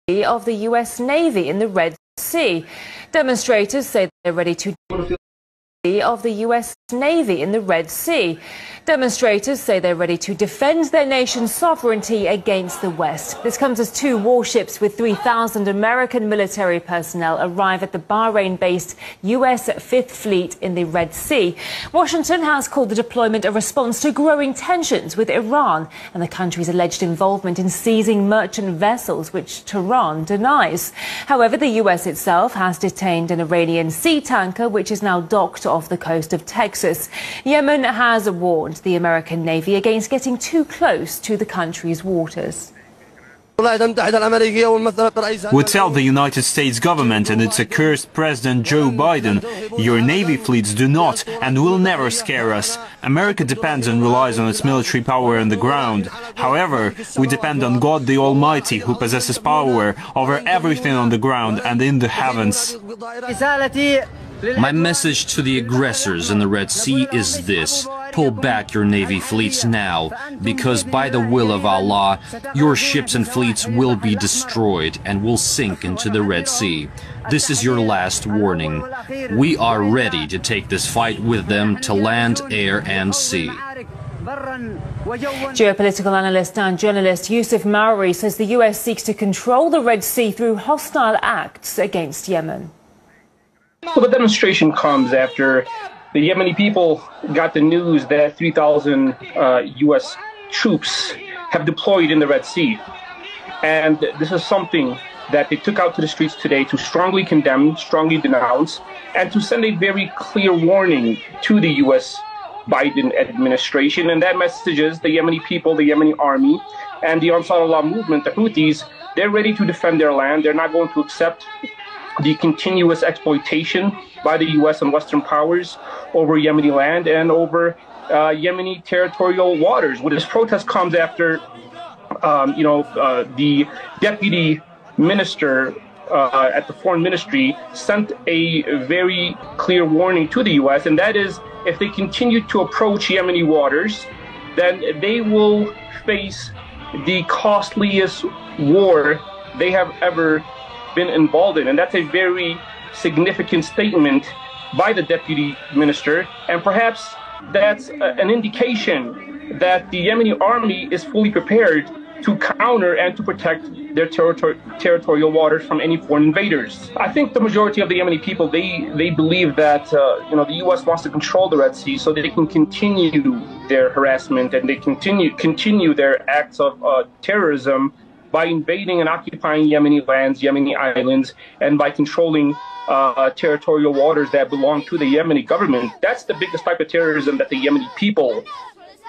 of the U.S. Navy in the Red Sea. Demonstrators say they're ready to of the U.S. Navy in the Red Sea. Demonstrators say they're ready to defend their nation's sovereignty against the West. This comes as two warships with 3,000 American military personnel arrive at the Bahrain-based U.S. Fifth Fleet in the Red Sea. Washington has called the deployment a response to growing tensions with Iran and the country's alleged involvement in seizing merchant vessels, which Tehran denies. However, the U.S. itself has detained an Iranian sea tanker, which is now docked off the coast of Texas. Yemen has warned the American Navy against getting too close to the country's waters. We tell the United States government and its accursed President Joe Biden, your Navy fleets do not and will never scare us. America depends and relies on its military power on the ground. However, we depend on God the Almighty, who possesses power over everything on the ground and in the heavens. My message to the aggressors in the Red Sea is this: pull back your Navy fleets now, because by the will of Allah, your ships and fleets will be destroyed and will sink into the Red Sea. This is your last warning. We are ready to take this fight with them to land, air and sea. Geopolitical analyst and journalist Yusuf Maori says the US seeks to control the Red Sea through hostile acts against Yemen. Well, the demonstration comes after the Yemeni people got the news that 3,000 U.S. troops have deployed in the Red Sea. And this is something that they took out to the streets today to strongly condemn, strongly denounce, and to send a very clear warning to the U.S. Biden administration. And that message is the Yemeni people, the Yemeni army, and the Ansar Allah movement, the Houthis, they're ready to defend their land. They're not going to accept the continuous exploitation by the U.S. and Western powers over Yemeni land and over Yemeni territorial waters. Well, this protest comes after, the deputy minister at the foreign ministry sent a very clear warning to the U.S., and that is, if they continue to approach Yemeni waters, then they will face the costliest war they have ever been involved in. And that's a very significant statement by the deputy minister, and perhaps that's an indication that the Yemeni army is fully prepared to counter and to protect their territorial waters from any foreign invaders. I think the majority of the Yemeni people, they believe that the U.S. wants to control the Red Sea so that they can continue their harassment and they continue their acts of terrorism by invading and occupying Yemeni lands, Yemeni islands, and by controlling territorial waters that belong to the Yemeni government. That's the biggest type of terrorism that the Yemeni people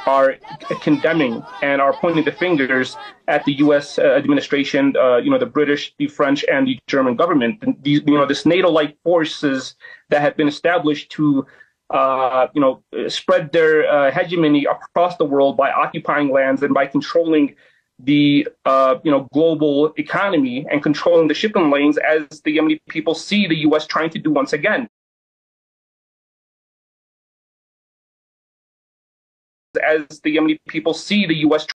are condemning and are pointing the fingers at the U.S. administration, the British, the French, and the German government. And these, this NATO-like forces that have been established to spread their hegemony across the world by occupying lands and by controlling the global economy and controlling the shipping lanes, as the Yemeni people see the U.S. trying to do once again. As the Yemeni people see the U.S.